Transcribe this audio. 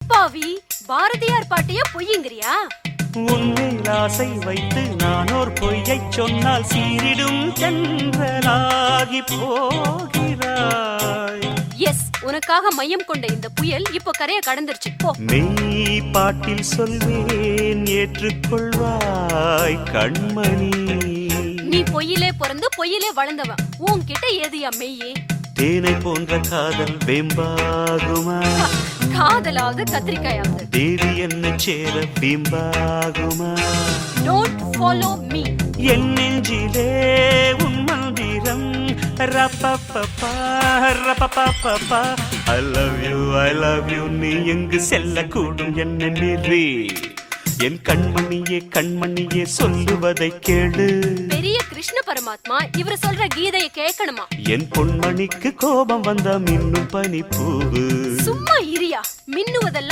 அடப்பாவி, பாரதியார் பாட்டையே பொய்யுங்கிறியா? உன்மேல் ஆசை வைத்து நானோர் பொய்யைச் சொன்னால் சீரிடும் சென்றலாகி போகிறாய். எஸ், உனக்காக மையம் கொண்ட இந்த புயல் இப்போ கரையை கடந்துருச்சு. போ. மெய் பாட்டில் சொல்வேன் ஏற்றுக்கொள்வாய் கண்மணி. நீ பொய்யிலே பிறந்து பொய்யிலே வளர்ந்தவன். உன்கிட்ட ஏதுயா மெய்யே? தேனை போன்ற காதல் வெம்பாகுமா? காதலாவது கத்திரிக்காயாவது. தேவி என்ன சேர பிம்பாகுமா? Don't follow me. என் நெஞ்சிலே உன் மந்திரம் ரப்பப்பப்பா ரப்பப்பப்பா. I love you நீ எங்கு செல்லக்கூடும் என்ன மீறி? என் கண்மணியே கண்மணியே சொல்லுவதை கேளு. பெரிய கிருஷ்ண பரமாத்மா இவர் சொல்ற கீதையை கேட்கணுமா? என் பொன்மணிக்கு கோபம் வந்தா மின்னும் பனிப்பூவு. சும்மா இரியா, மின்னுவதெல்லாம்